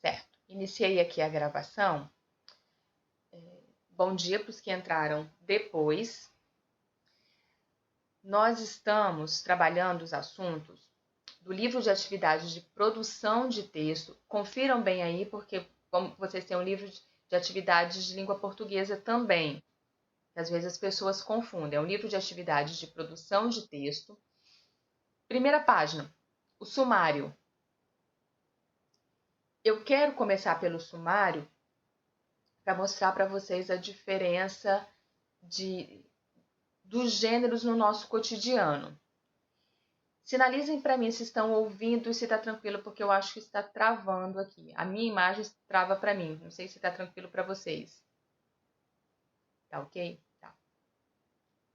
Certo, iniciei aqui a gravação. Bom dia para os que entraram depois. Nós estamos trabalhando os assuntos do livro de atividades de produção de texto. Confiram bem aí, porque como vocês têm um livro de atividades de língua portuguesa também. Às vezes as pessoas confundem. É um livro de atividades de produção de texto. Primeira página, o sumário. Eu quero começar pelo sumário para mostrar para vocês a diferença dos gêneros no nosso cotidiano. Sinalizem para mim se estão ouvindo e se está tranquilo, porque eu acho que está travando aqui. A minha imagem trava para mim. Não sei se está tranquilo para vocês. Tá ok? Tá.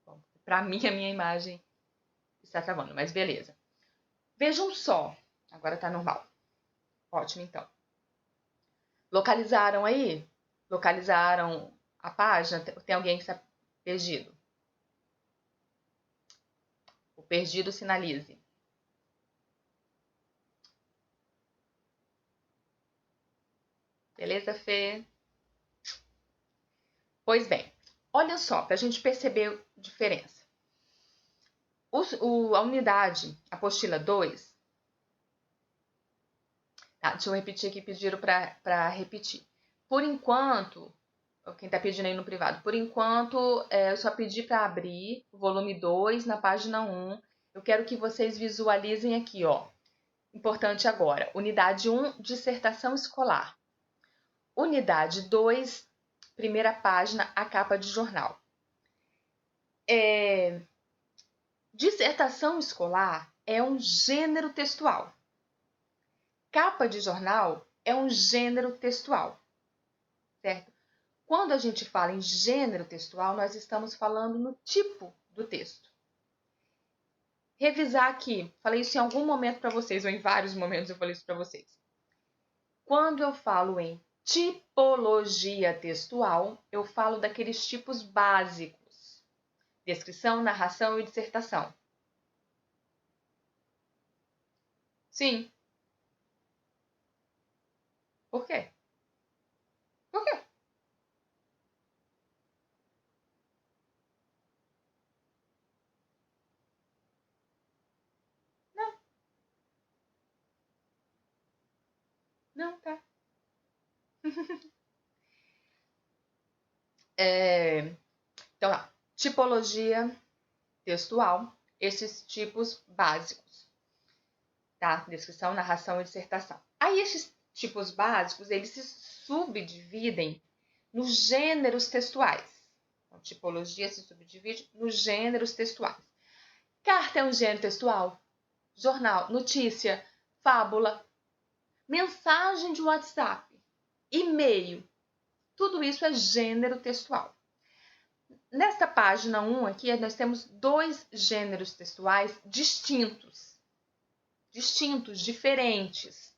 Bom, para mim, a minha imagem está travando, mas beleza. Vejam só. Agora está normal. Ótimo, então. Localizaram aí? Localizaram a página? Tem alguém que está perdido? O perdido sinalize. Beleza, Fê? Pois bem, olha só, para a gente perceber a diferença. A unidade, apostila 2, tá, deixa eu repetir aqui, pediram para repetir. Por enquanto, quem está pedindo aí no privado, por enquanto, eu só pedi para abrir o volume 2 na página 1. Eu quero que vocês visualizem aqui, ó. Importante agora, unidade 1, dissertação escolar. Unidade 2, primeira página, a capa de jornal. Dissertação escolar é um gênero textual. Capa de jornal é um gênero textual, certo? Quando a gente fala em gênero textual, nós estamos falando no tipo do texto. Revisar aqui, falei isso em algum momento para vocês, ou em vários momentos eu falei isso para vocês. Quando eu falo em tipologia textual, eu falo daqueles tipos básicos: descrição, narração e dissertação. Sim. Por quê? Por quê? Não, não, tá. Então, lá, tipologia textual, esses tipos básicos, tá? Descrição, narração e dissertação. Aí, esses tipos básicos, eles se subdividem nos gêneros textuais. Então, tipologia se subdivide nos gêneros textuais. Carta é um gênero textual. Jornal, notícia, fábula, mensagem de WhatsApp, e-mail. Tudo isso é gênero textual. Nesta página 1 aqui, nós temos dois gêneros textuais distintos, diferentes.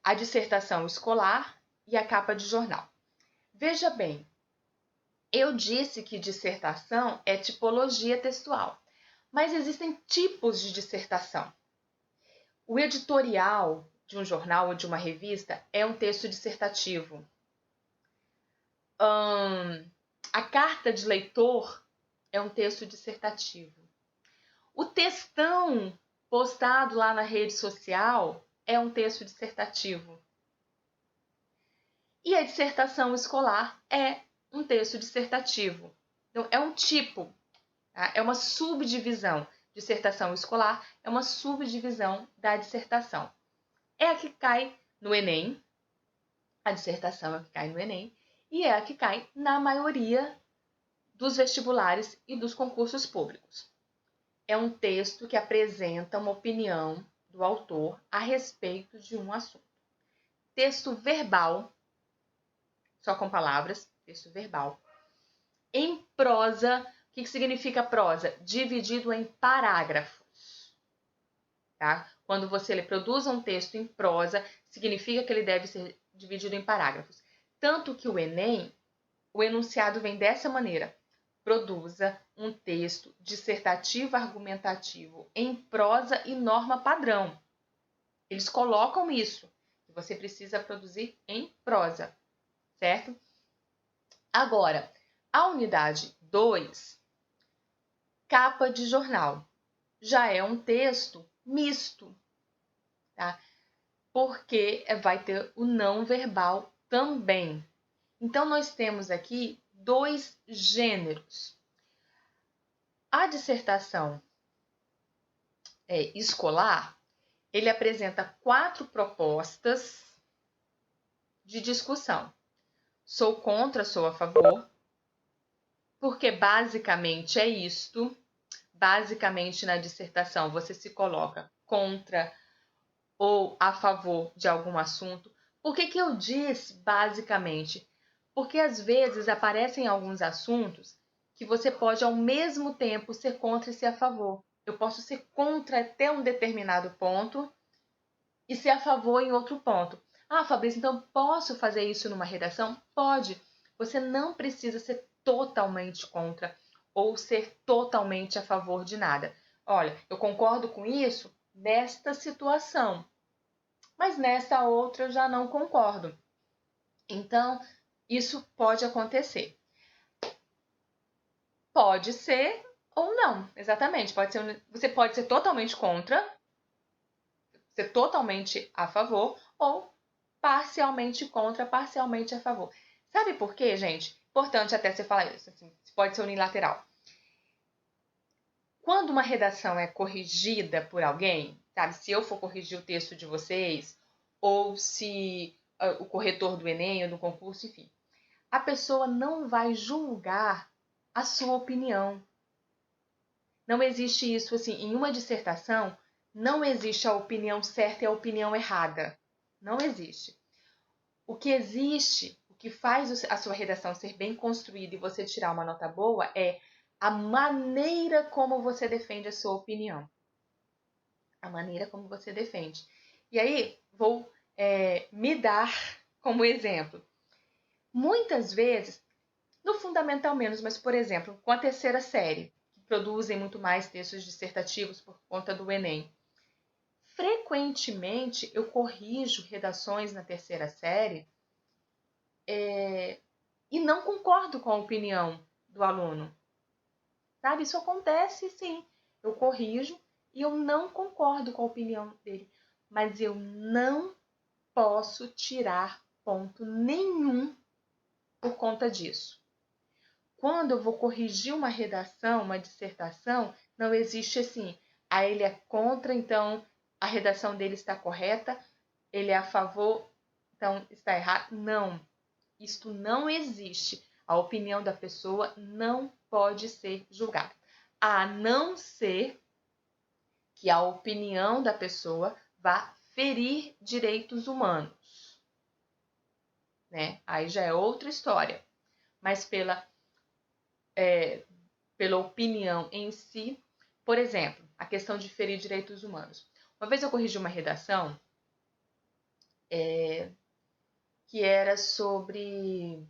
A dissertação escolar e a capa de jornal. Veja bem, eu disse que dissertação é tipologia textual, mas existem tipos de dissertação. O editorial de um jornal ou de uma revista é um texto dissertativo. A carta de leitor é um texto dissertativo. O textão postado lá na rede social é um texto dissertativo. E a dissertação escolar é um texto dissertativo. Então, é um tipo, tá? É uma subdivisão. Dissertação escolar é uma subdivisão da dissertação. É a que cai no Enem, a dissertação é a que cai no Enem, e é a que cai na maioria dos vestibulares e dos concursos públicos. É um texto que apresenta uma opinião do autor a respeito de um assunto. Texto verbal, só com palavras, texto verbal. Em prosa, o que significa prosa? Dividido em parágrafos. Tá? Quando você produz um texto em prosa, significa que ele deve ser dividido em parágrafos. Tanto que o Enem, o enunciado vem dessa maneira: produza um texto dissertativo argumentativo em prosa e norma padrão. Eles colocam isso. Você precisa produzir em prosa, certo? Agora, a unidade 2, capa de jornal, já é um texto misto, tá? Porque vai ter o não verbal também. Então, nós temos aqui 2 gêneros. A dissertação escolar, ele apresenta 4 propostas de discussão. Sou contra, sou a favor, porque basicamente é isto. Basicamente, na dissertação, você se coloca contra ou a favor de algum assunto. Por que eu disse basicamente? Porque às vezes aparecem alguns assuntos que você pode ao mesmo tempo ser contra e ser a favor. Eu posso ser contra até um determinado ponto e ser a favor em outro ponto. Ah, Fabrício, então posso fazer isso numa redação? Pode. Você não precisa ser totalmente contra ou ser totalmente a favor de nada. Olha, eu concordo com isso nesta situação, mas nessa outra eu já não concordo. Então, isso pode acontecer. Pode ser ou não, exatamente. Você pode ser totalmente contra, ser totalmente a favor, ou parcialmente contra, parcialmente a favor. Sabe por quê, gente? Importante até você falar isso, assim, pode ser unilateral. Quando uma redação é corrigida por alguém, sabe? Se eu for corrigir o texto de vocês, ou se o corretor do Enem ou do concurso, enfim, a pessoa não vai julgar a sua opinião. Não existe isso assim, em uma dissertação, não existe a opinião certa e a opinião errada. Não existe. O que existe, o que faz a sua redação ser bem construída e você tirar uma nota boa é a maneira como você defende a sua opinião. A maneira como você defende. E aí, vou me dar como exemplo. Muitas vezes, no fundamental menos, mas, por exemplo, com a terceira série, que produzem muito mais textos dissertativos por conta do Enem, frequentemente eu corrijo redações na terceira série e não concordo com a opinião do aluno. Sabe? Isso acontece sim. Eu corrijo e eu não concordo com a opinião dele. Mas eu não posso tirar ponto nenhum por conta disso. Quando eu vou corrigir uma redação, uma dissertação, não existe assim. Aí ele é contra, então a redação dele está correta. Ele é a favor, então está errado. Não. Isto não existe. A opinião da pessoa não pode ser julgada. A não ser que a opinião da pessoa vá ferir direitos humanos. Né? Aí já é outra história. Mas pela opinião em si, por exemplo, a questão de ferir direitos humanos. Uma vez eu corrigi uma redação que era sobre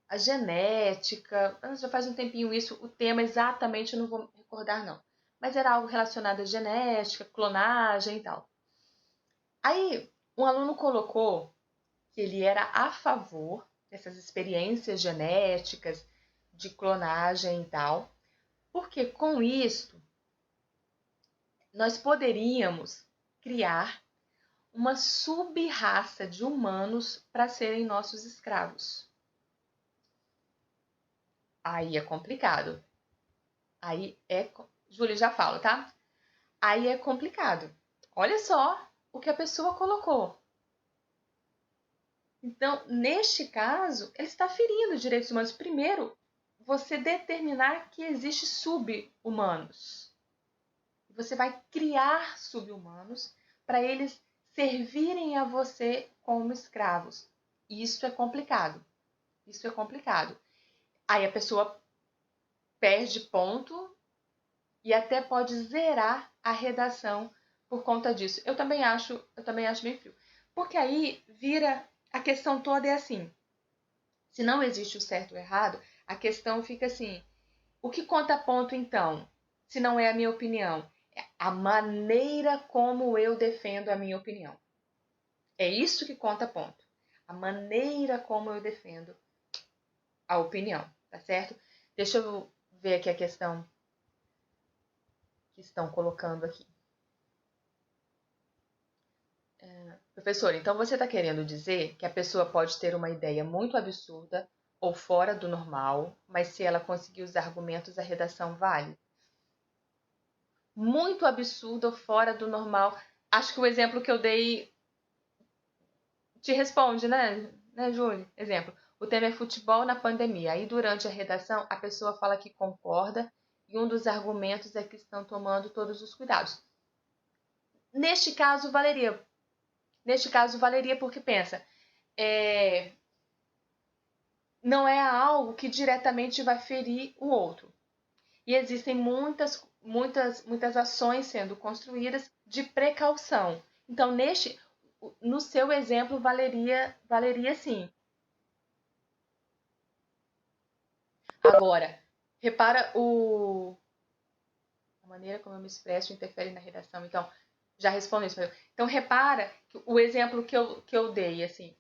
a genética, já faz um tempinho isso, o tema exatamente eu não vou recordar não, mas era algo relacionado à genética, clonagem e tal. Aí um aluno colocou que ele era a favor dessas experiências genéticas, de clonagem e tal, porque com isso nós poderíamos criar uma sub-raça de humanos para serem nossos escravos. Aí é complicado. Júlia, já falo, tá? Aí é complicado. Olha só o que a pessoa colocou. Então, neste caso, ele está ferindo os direitos humanos. Primeiro, você determinar que existe sub-humanos. Você vai criar sub-humanos para eles servirem a você como escravos. Isso é complicado. Isso é complicado. Aí a pessoa perde ponto e até pode zerar a redação por conta disso. Eu também acho bem frio. Porque aí vira, a questão toda é assim, se não existe o certo ou errado, a questão fica assim, o que conta ponto então, se não é a minha opinião? A maneira como eu defendo a minha opinião. É isso que conta ponto. A maneira como eu defendo a opinião, tá certo? Deixa eu ver aqui a questão que estão colocando aqui. Professor, então você está querendo dizer que a pessoa pode ter uma ideia muito absurda ou fora do normal, mas se ela conseguir os argumentos, a redação vale? Muito absurdo ou fora do normal. Acho que o exemplo que eu dei te responde, né, Júlia? Exemplo, o tema é futebol na pandemia. Aí, durante a redação, a pessoa fala que concorda e um dos argumentos é que estão tomando todos os cuidados. Neste caso, valeria. Neste caso, valeria porque pensa, não é algo que diretamente vai ferir o outro. E existem muitas ações sendo construídas de precaução. Então, no seu exemplo, valeria sim. Agora, repara a maneira como eu me expresso interfere na redação. Então, já respondo isso. Então, repara que o exemplo que eu dei, assim,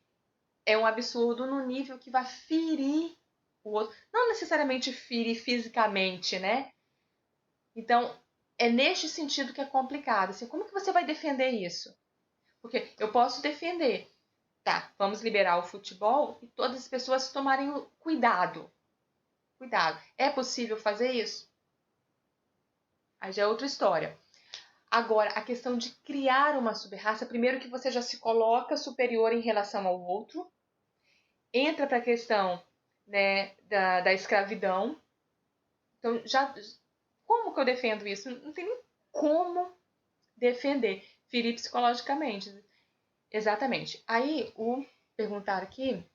é um absurdo no nível que vai ferir o outro. Não necessariamente ferir fisicamente, né? Então, é neste sentido que é complicado. Assim, como que você vai defender isso? Porque eu posso defender, tá, vamos liberar o futebol e todas as pessoas tomarem cuidado. Cuidado. É possível fazer isso? Aí já é outra história. Agora, a questão de criar uma sub-raça, primeiro que você já se coloca superior em relação ao outro, entra para a questão, né, da escravidão. Então, como que eu defendo isso? Não tem nem como defender. Ferir psicologicamente. Exatamente. Aí, perguntar aqui,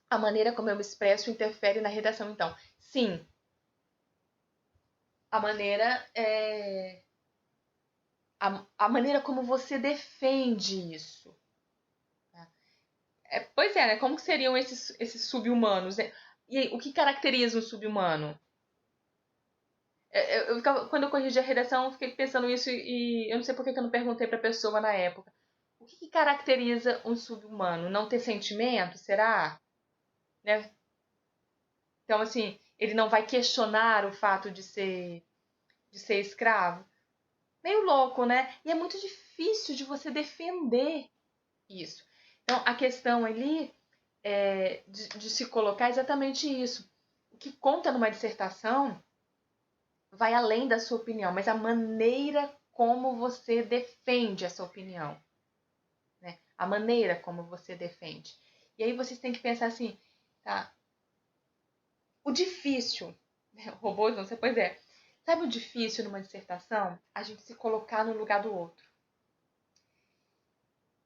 a maneira como eu me expresso interfere na redação. Então, sim, a maneira a maneira como você defende isso. Pois é, né? Como que seriam esses sub-humanos? Né? E aí, o que caracteriza um sub-humano? Quando eu corrigi a redação, eu fiquei pensando isso e eu não sei por que eu não perguntei para a pessoa na época. O que caracteriza um sub-humano? Não ter sentimento? Será? Né? Então, assim, ele não vai questionar o fato de ser escravo? Meio louco, né? E é muito difícil de você defender isso. Então, a questão ali de se colocar é exatamente isso. O que conta numa dissertação vai além da sua opinião, mas a maneira como você defende essa opinião. Né? A maneira como você defende. E aí vocês têm que pensar assim, tá? O difícil, robôs não sei, pois é. Sabe o difícil numa dissertação? A gente se colocar no lugar do outro.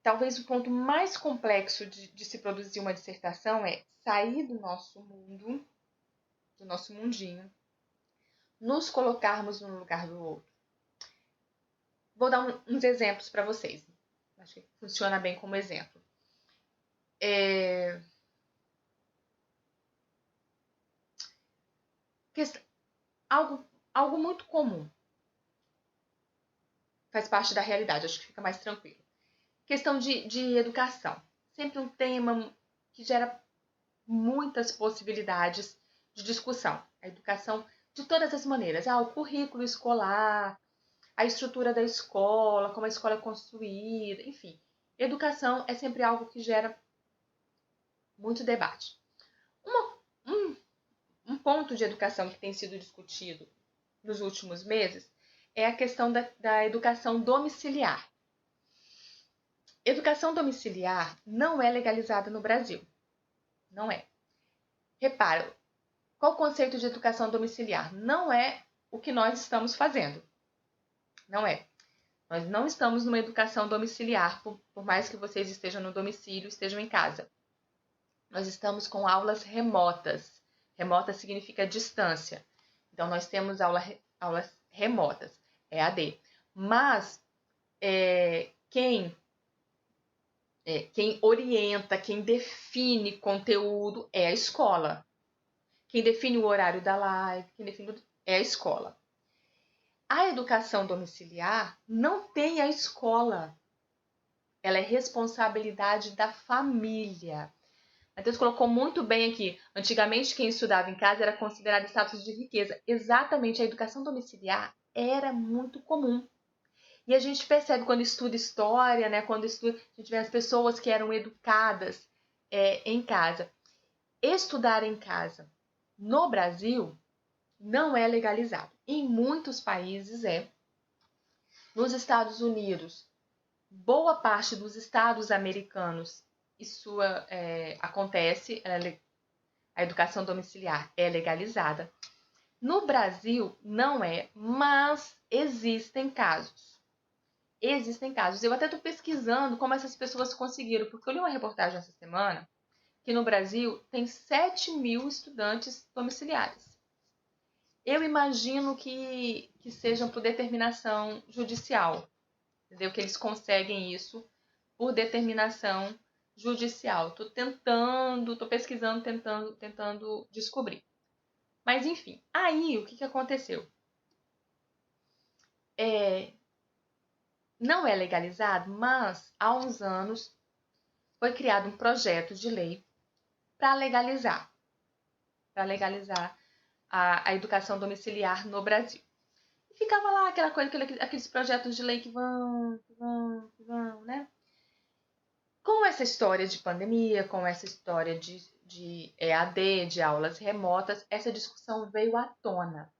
Talvez o ponto mais complexo de se produzir uma dissertação é sair do nosso mundo, do nosso mundinho, nos colocarmos no lugar do outro. Vou dar uns exemplos para vocês. Acho que funciona bem como exemplo. Algo muito comum. Faz parte da realidade, acho que fica mais tranquilo. Questão de educação. Sempre um tema que gera muitas possibilidades de discussão. A educação de todas as maneiras. O currículo escolar, a estrutura da escola, como a escola é construída, enfim. Educação é sempre algo que gera muito debate. Um ponto de educação que tem sido discutido nos últimos meses é a questão da educação domiciliar. Educação domiciliar não é legalizada no Brasil. Não é. Repara, qual o conceito de educação domiciliar? Não é o que nós estamos fazendo. Não é. Nós não estamos numa educação domiciliar, por mais que vocês estejam no domicílio, estejam em casa. Nós estamos com aulas remotas. Remota significa distância. Então, nós temos aulas remotas, EAD. Mas, quem orienta, quem define conteúdo é a escola. Quem define o horário da live, quem define é a escola. A educação domiciliar não tem a escola. Ela é responsabilidade da família. Matheus colocou muito bem aqui. Antigamente, quem estudava em casa era considerado status de riqueza. Exatamente, a educação domiciliar era muito comum. E a gente percebe quando estuda história, né? Quando estuda, a gente vê as pessoas que eram educadas em casa. Estudar em casa no Brasil não é legalizado. Em muitos países é. Nos Estados Unidos, boa parte dos estados americanos, isso acontece, a educação domiciliar é legalizada. No Brasil, não é, mas existem casos. Existem casos. Eu até estou pesquisando como essas pessoas conseguiram, porque eu li uma reportagem essa semana que no Brasil tem 7.000 estudantes domiciliares. Eu imagino que sejam por determinação judicial, entendeu? Que eles conseguem isso por determinação judicial. Estou pesquisando, tentando descobrir. Mas enfim, aí o que aconteceu? Não é legalizado, mas há uns anos foi criado um projeto de lei para legalizar a educação domiciliar no Brasil. E ficava lá aquela coisa, aqueles projetos de lei que vão, né? Com essa história de pandemia, com essa história de EAD, de aulas remotas, essa discussão veio à tona.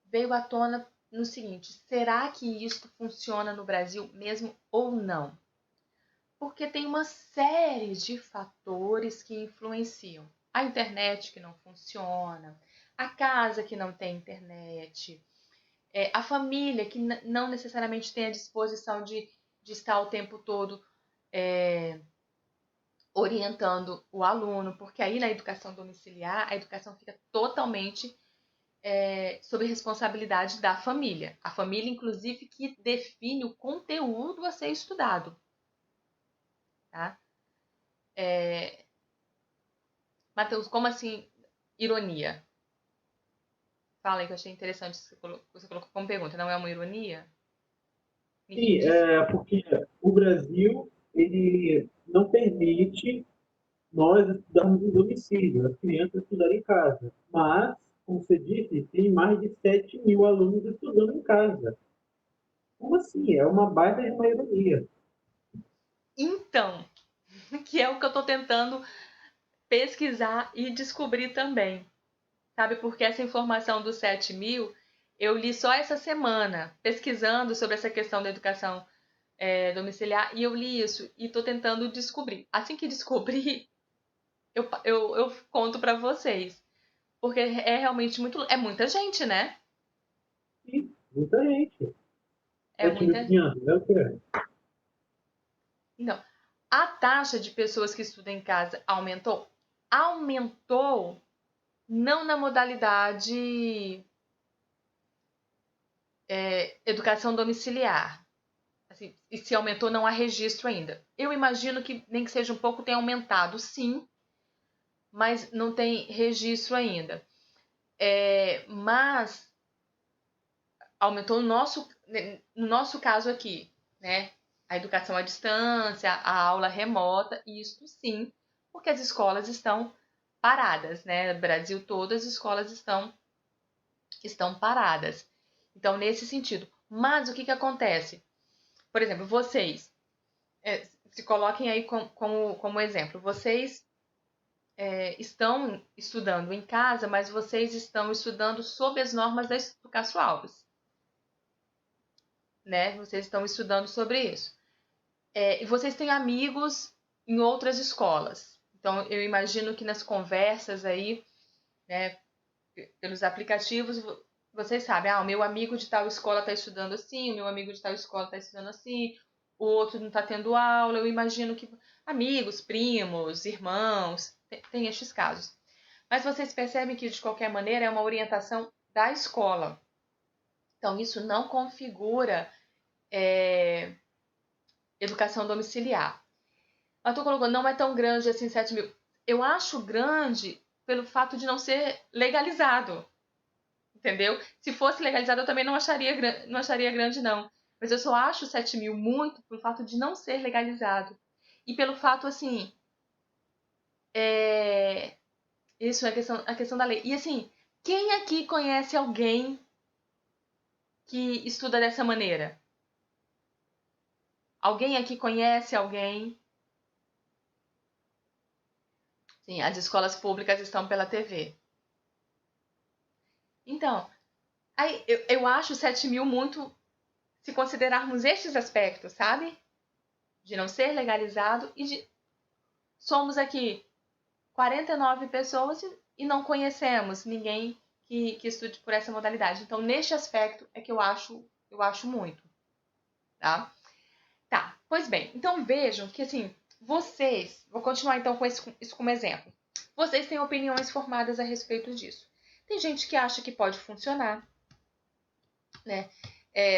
Veio à tona no seguinte: será que isso funciona no Brasil mesmo ou não? Porque tem uma série de fatores que influenciam. A internet que não funciona, a casa que não tem internet, a família que não necessariamente tem a disposição de estar o tempo todo orientando o aluno, porque aí na educação domiciliar, a educação fica totalmente sob responsabilidade da família. A família, inclusive, que define o conteúdo a ser estudado. Tá? Matheus, como assim ironia? Fala aí que eu achei interessante isso que você colocou como pergunta. Não é uma ironia? Sim, porque o Brasil ele não permite nós estudarmos em domicílio, as crianças estudarem em casa. Mas, como você disse, tem mais de 7.000 alunos estudando em casa. Como assim? É uma baita de uma ironia. Então, que é o que eu estou tentando pesquisar e descobrir também. Sabe, porque essa informação dos 7.000 eu li só essa semana, pesquisando sobre essa questão da educação domiciliar, e eu li isso e estou tentando descobrir. Assim que descobrir, eu conto para vocês. Porque é realmente muita gente, né? E muita gente. É muita. 7.500, é o quê? Então, a taxa de pessoas que estudam em casa aumentou? Aumentou não na modalidade educação domiciliar. Assim, e se aumentou, não há registro ainda. Eu imagino que nem que seja um pouco tenha aumentado, sim, mas não tem registro ainda. Mas aumentou no nosso caso aqui, né? A educação à distância, a aula remota, isso sim, porque as escolas estão paradas, né? No Brasil todo as escolas estão paradas. Então, nesse sentido. Mas o que acontece? Por exemplo, vocês, se coloquem aí como exemplo. Vocês estão estudando em casa, mas vocês estão estudando sob as normas do Castro Alves, né? Vocês estão estudando sobre isso. E vocês têm amigos em outras escolas. Então, eu imagino que nas conversas aí, né, pelos aplicativos, vocês sabem, o meu amigo de tal escola está estudando assim, o meu amigo de tal escola está estudando assim, o outro não está tendo aula. Eu imagino que amigos, primos, irmãos, tem estes casos. Mas vocês percebem que, de qualquer maneira, é uma orientação da escola. Então, isso não configura educação domiciliar. Mas estou colocando, não é tão grande assim, 7.000. Eu acho grande pelo fato de não ser legalizado. entendeu? Se fosse legalizado, eu também não acharia grande, não. Mas eu só acho 7 mil muito pelo fato de não ser legalizado. E pelo fato, assim, isso é a questão da lei. E assim, quem aqui conhece alguém que estuda dessa maneira? Alguém aqui conhece alguém? Sim, as escolas públicas estão pela TV. Então, aí eu acho 7 mil muito se considerarmos estes aspectos, sabe? De não ser legalizado e de somos aqui 49 pessoas e não conhecemos ninguém que estude por essa modalidade. Então, neste aspecto é que eu acho muito, tá? Tá, pois bem. Então, vejam que, assim, vocês... Vou continuar, então, com isso como exemplo. Vocês têm opiniões formadas a respeito disso. Tem gente que acha que pode funcionar, né?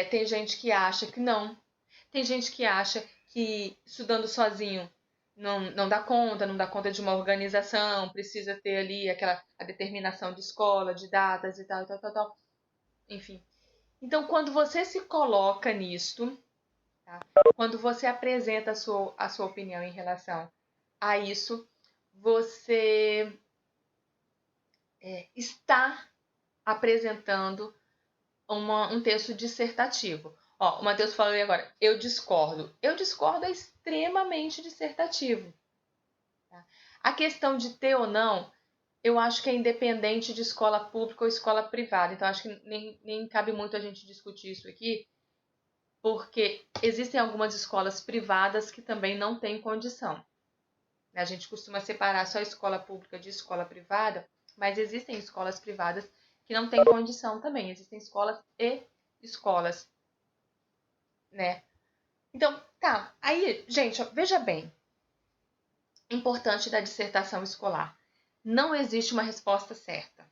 Tem gente que acha que não. Tem gente que acha que estudando sozinho não dá conta de uma organização, precisa ter ali a determinação de escola, de datas e tal. Enfim. Então, quando você se coloca nisto, tá? Quando você apresenta a sua opinião em relação a isso, você está apresentando um texto dissertativo. Ó, o Matheus falou aí agora, eu discordo. Eu discordo é extremamente dissertativo. Tá? A questão de ter ou não, eu acho que é independente de escola pública ou escola privada. Então, acho que nem cabe muito a gente discutir isso aqui, porque existem algumas escolas privadas que também não têm condição. A gente costuma separar só escola pública de escola privada, mas existem escolas privadas que não têm condição também. Existem escolas e escolas, né? Então, tá. Aí, gente, ó, veja bem. Importante da dissertação escolar. Não existe uma resposta certa.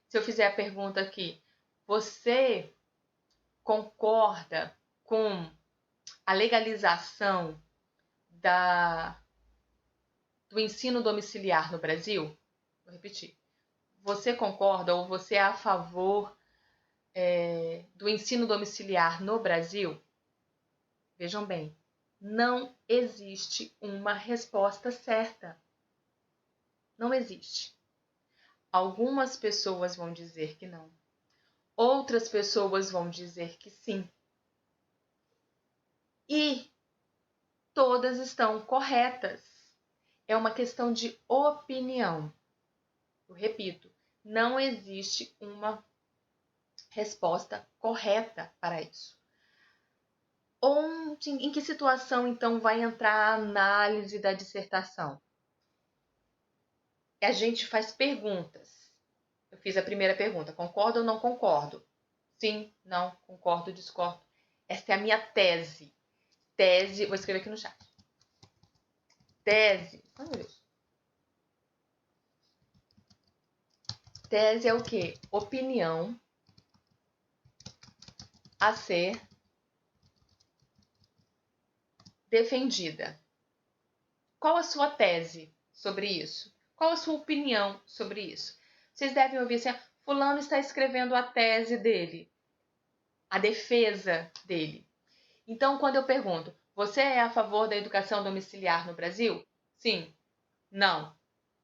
Se eu fizer a pergunta aqui, você concorda com a legalização do ensino domiciliar no Brasil? Vou repetir. Você concorda ou você é a favor do ensino domiciliar no Brasil? Vejam bem, não existe uma resposta certa. Não existe. Algumas pessoas vão dizer que não. Outras pessoas vão dizer que sim. E todas estão corretas. É uma questão de opinião. Eu repito, não existe uma resposta correta para isso. Em que situação, então, vai entrar a análise da dissertação? A gente faz perguntas. Eu fiz a primeira pergunta, concordo ou não concordo? Sim, não, concordo, discordo. Essa é a minha tese. Tese, vou escrever aqui no chat. Tese. Ai, meu Deus. Tese é o quê? Opinião a ser defendida. Qual a sua tese sobre isso? Qual a sua opinião sobre isso? Vocês devem ouvir assim, fulano está escrevendo a tese dele, a defesa dele. Então, quando eu pergunto, você é a favor da educação domiciliar no Brasil? Sim. Não.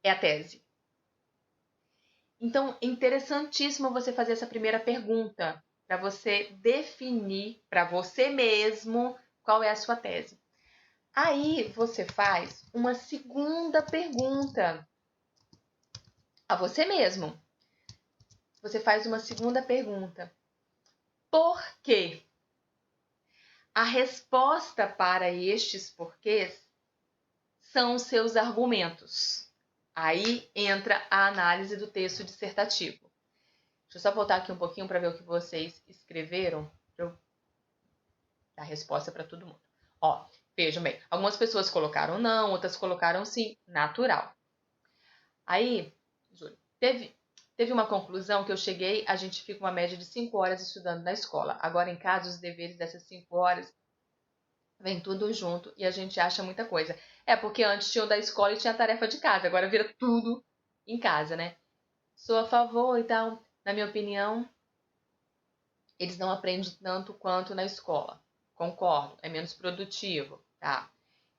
É a tese. Então, é interessantíssimo você fazer essa primeira pergunta para você definir para você mesmo qual é a sua tese. Aí você faz uma segunda pergunta a você mesmo. Você faz uma segunda pergunta. Por quê? A resposta para estes porquês são os seus argumentos. Aí entra a análise do texto dissertativo. Deixa eu só voltar aqui um pouquinho para ver o que vocês escreveram, para eu dar resposta para todo mundo. Ó, vejam bem, algumas pessoas colocaram não, outras colocaram sim, natural. Aí, Júlio, teve uma conclusão que eu cheguei, a gente fica uma média de 5 horas estudando na escola. Agora, em casa, os deveres dessas 5 horas vem tudo junto e a gente acha muita coisa. É porque antes tinha o da escola e tinha a tarefa de casa, agora vira tudo em casa, né? Sou a favor e tal. Na minha opinião, eles não aprendem tanto quanto na escola. Concordo, é menos produtivo, tá?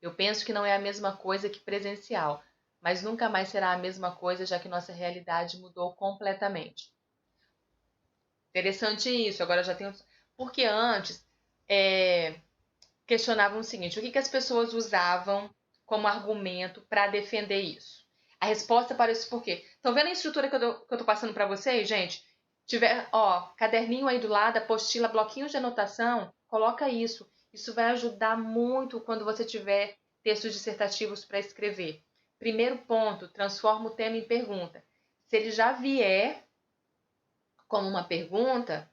Eu penso que não é a mesma coisa que presencial, mas nunca mais será a mesma coisa, já que nossa realidade mudou completamente. Interessante isso, agora já tenho. Porque antes questionavam o seguinte: o que as pessoas usavam como argumento para defender isso? A resposta para isso por quê? Estão vendo a estrutura que eu tô passando para vocês, gente? Tiver, ó, caderninho aí do lado, apostila, bloquinhos de anotação, coloca isso. Isso vai ajudar muito quando você tiver textos dissertativos para escrever. Primeiro ponto, transforma o tema em pergunta. Se ele já vier como uma pergunta,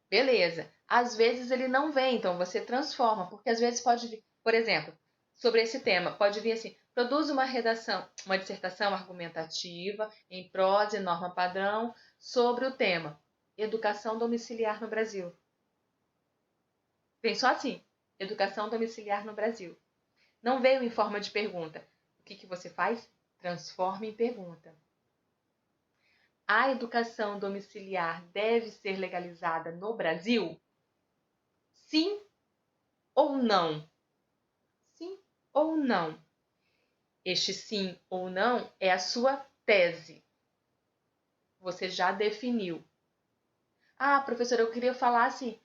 beleza. Às vezes ele não vem, então você transforma, porque às vezes pode vir, por exemplo, sobre esse tema, pode vir assim: produz uma redação, uma dissertação argumentativa em prosa e norma padrão sobre o tema educação domiciliar no Brasil. Vem só assim: educação domiciliar no Brasil. Não veio em forma de pergunta. O que você faz? Transforma em pergunta. A educação domiciliar deve ser legalizada no Brasil? Sim ou não? Sim ou não? Este sim ou não é a sua tese. Você já definiu. Ah, professora, eu queria falar assim.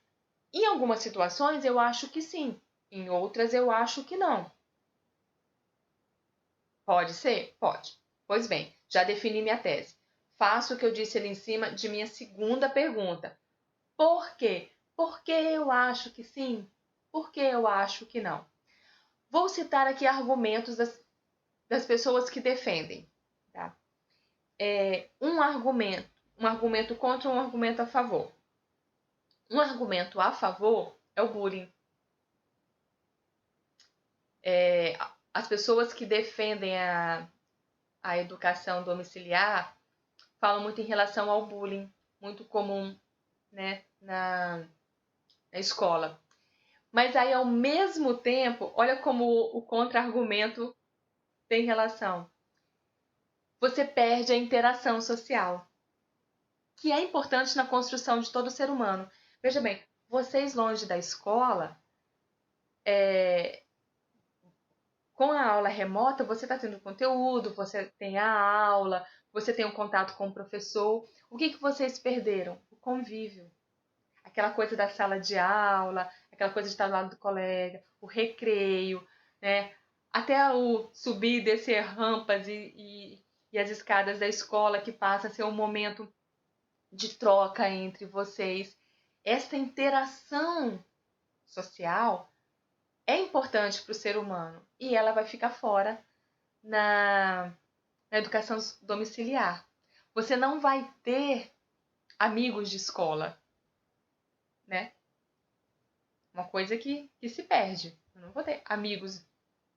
Em algumas situações eu acho que sim, em outras eu acho que não. Pode ser? Pode. Pois bem, já defini minha tese. Faço o que eu disse ali em cima de minha segunda pergunta. Por quê? Por que eu acho que sim? Por que eu acho que não? Vou citar aqui argumentos das pessoas que defendem. Tá? Um argumento contra, um argumento a favor. Um argumento a favor é o bullying. As pessoas que defendem a educação domiciliar falam muito em relação ao bullying, muito comum, né, na escola. Mas aí, ao mesmo tempo, olha como o contra-argumento tem relação. Você perde a interação social, que é importante na construção de todo ser humano. Veja bem, vocês longe da escola, com a aula remota, você está tendo conteúdo, você tem a aula, você tem um contato com o professor. O que vocês perderam? O convívio. Aquela coisa da sala de aula, aquela coisa de estar do lado do colega, o recreio, né? Até o subir e descer rampas e as escadas da escola, que passa a ser um momento de troca entre vocês. Essa interação social é importante para o ser humano e ela vai ficar fora na educação domiciliar. Você não vai ter amigos de escola, né? Uma coisa que se perde. Eu não vou ter amigos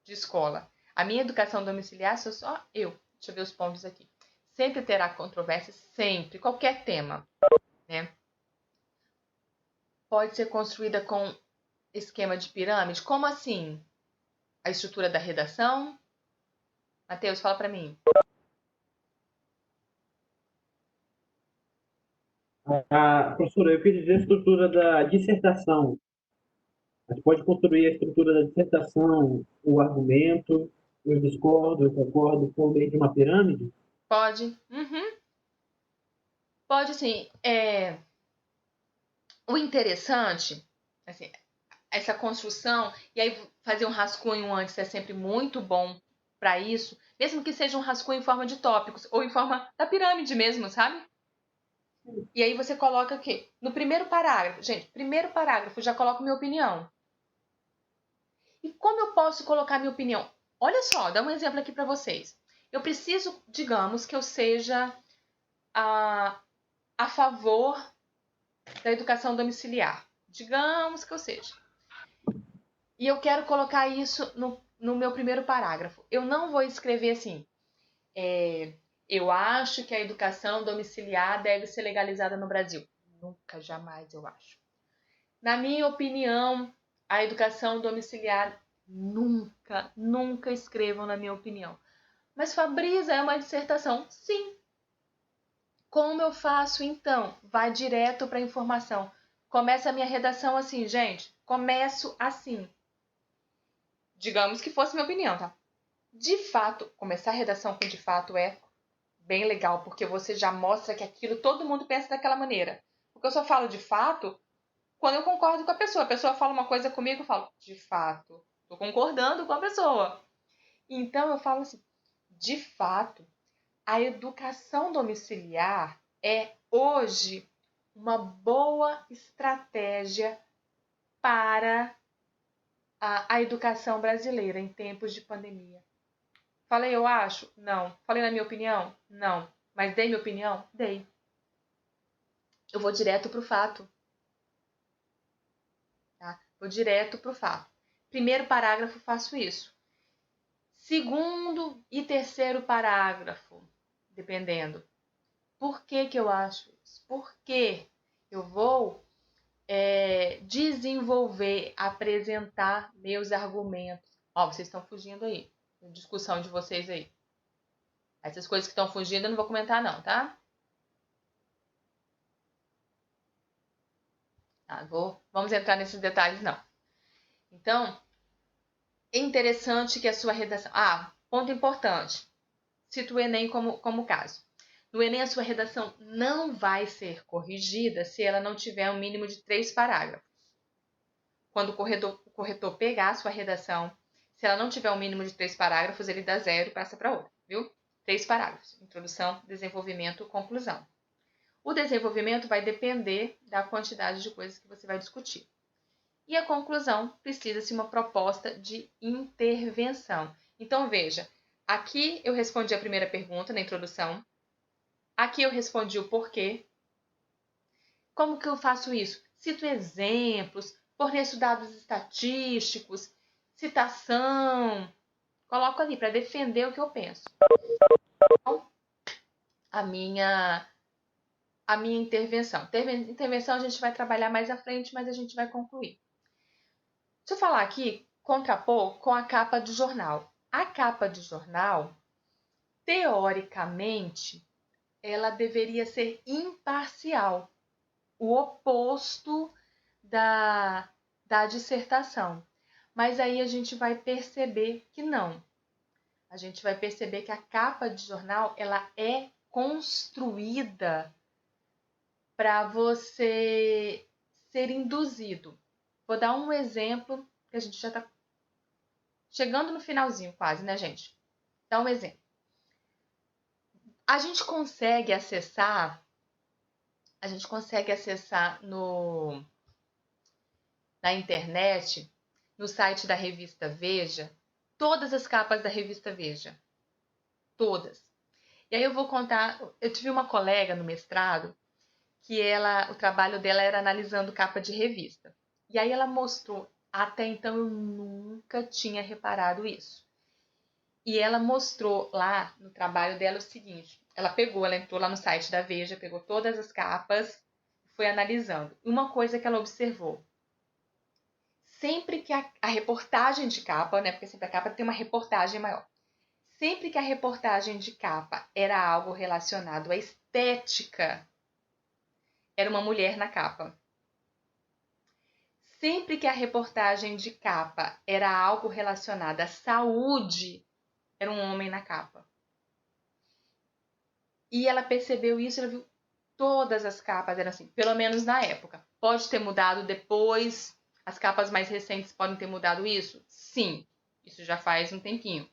de escola. A minha educação domiciliar sou só eu. Deixa eu ver os pontos aqui. Sempre terá controvérsia, sempre, qualquer tema, né? Pode ser construída com esquema de pirâmide. Como assim? A estrutura da redação? Matheus, fala para mim. Professora, eu queria dizer a estrutura da dissertação. A gente pode construir a estrutura da dissertação, o argumento, eu discordo, eu concordo, por meio de uma pirâmide? Pode. Uhum. Pode sim. O interessante, assim, essa construção, e aí fazer um rascunho antes é sempre muito bom para isso, mesmo que seja um rascunho em forma de tópicos ou em forma da pirâmide mesmo, sabe? E aí você coloca o quê? No primeiro parágrafo, gente, primeiro parágrafo, já coloco minha opinião. E como eu posso colocar minha opinião? Olha só, dá um exemplo aqui para vocês. Eu preciso, digamos, que eu seja a favor da educação domiciliar. Digamos que eu seja. E eu quero colocar isso no meu primeiro parágrafo. Eu não vou escrever assim. Eu acho que a educação domiciliar deve ser legalizada no Brasil. Nunca, jamais eu acho. Na minha opinião, a educação domiciliar nunca, nunca escrevam na minha opinião. Mas Fabrisa é uma dissertação. Sim, Como eu faço então? Vai direto para a informação. Começa a minha redação assim, gente. Começo assim. Digamos que fosse minha opinião, tá? De fato, começar a redação com de fato é bem legal, porque você já mostra que aquilo todo mundo pensa daquela maneira. Porque eu só falo de fato quando eu concordo com a pessoa. A pessoa fala uma coisa comigo, eu falo, de fato, tô concordando com a pessoa. Então eu falo assim, de fato, a educação domiciliar é hoje uma boa estratégia para a educação brasileira em tempos de pandemia. Falei, eu acho? Não. Falei na minha opinião? Não. Mas dei minha opinião? Dei. Eu vou direto pro fato. Tá? Vou direto pro fato. Primeiro parágrafo, faço isso. Segundo e terceiro parágrafo, dependendo. Por que eu acho isso? Porque eu vou desenvolver, apresentar meus argumentos. Ó, vocês estão fugindo aí. Discussão de vocês aí. Essas coisas que estão fugindo eu não vou comentar não, tá? Vamos entrar nesses detalhes não. Então, é interessante que a sua redação... ponto importante. Cito o Enem como caso. No Enem, a sua redação não vai ser corrigida se ela não tiver um mínimo de 3 parágrafos. Quando o corretor pegar a sua redação, se ela não tiver um mínimo de 3 parágrafos, ele dá 0 e passa para outra, viu? 3 parágrafos. Introdução, desenvolvimento, conclusão. O desenvolvimento vai depender da quantidade de coisas que você vai discutir. E a conclusão precisa-se uma proposta de intervenção. Então, veja, aqui eu respondi a primeira pergunta na introdução. Aqui eu respondi o porquê. Como que eu faço isso? Cito exemplos, forneço dados estatísticos, citação. Coloco ali para defender o que eu penso. Então, a minha intervenção. Intervenção a gente vai trabalhar mais à frente, mas a gente vai concluir. Deixa eu falar aqui, contrapor com a capa de jornal. A capa de jornal, teoricamente, ela deveria ser imparcial, o oposto da dissertação. Mas aí a gente vai perceber que não. A gente vai perceber que a capa de jornal ela é construída para você ser induzido. Vou dar um exemplo, que a gente já está chegando no finalzinho quase, né, gente? Dá um exemplo. A gente consegue acessar na internet, no site da revista Veja, todas as capas da revista Veja. Todas. E aí eu vou contar, eu tive uma colega no mestrado que o trabalho dela era analisando capa de revista. E aí ela mostrou, até então eu nunca tinha reparado isso. E ela mostrou lá no trabalho dela o seguinte, ela entrou lá no site da Veja, pegou todas as capas, foi analisando. Uma coisa que ela observou, sempre que a reportagem de capa, né, porque sempre a capa tem uma reportagem maior, sempre que a reportagem de capa era algo relacionado à estética, era uma mulher na capa. Sempre que a reportagem de capa era algo relacionado à saúde, era um homem na capa. E ela percebeu isso, ela viu todas as capas eram assim, pelo menos na época. Pode ter mudado depois, as capas mais recentes podem ter mudado isso? Sim, isso já faz um tempinho.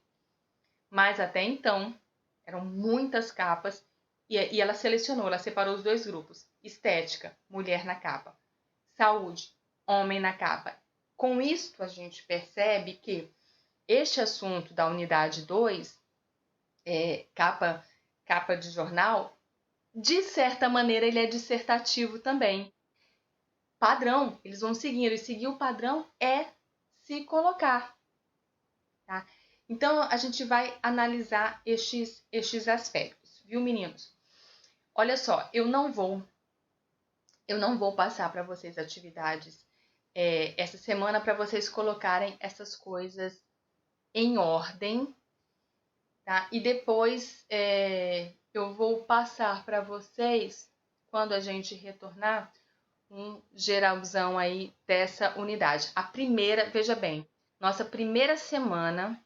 Mas até então, eram muitas capas e ela selecionou, ela separou os dois grupos. Estética, mulher na capa. Saúde, homem na capa. Com isto, a gente percebe que este assunto da unidade 2, capa de jornal, de certa maneira ele é dissertativo também. Padrão, eles vão seguindo, e seguir o padrão é se colocar. Tá? Então, a gente vai analisar estes aspectos, viu, meninos? Olha só, eu não vou passar para vocês atividades essa semana para vocês colocarem essas coisas em ordem, tá? E depois eu vou passar para vocês, quando a gente retornar, um geralzão aí dessa unidade. A primeira, veja bem, nossa primeira semana,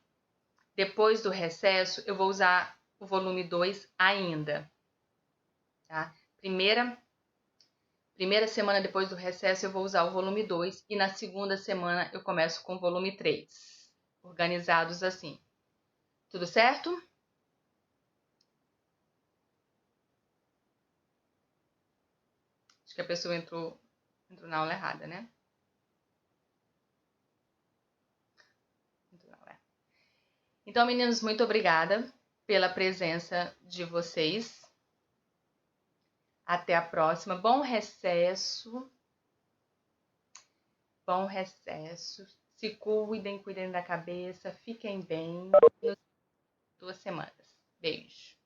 depois do recesso, eu vou usar o volume 2 ainda, tá? Primeira semana depois do recesso, eu vou usar o volume 2 e na segunda semana eu começo com o volume 3, organizados assim. Tudo certo? Acho que a pessoa entrou na aula errada, né? Então, meninos, muito obrigada pela presença de vocês. Até a próxima. Bom recesso. Bom recesso. Se cuidem, cuidem da cabeça. Fiquem bem. 2 semanas. Beijo.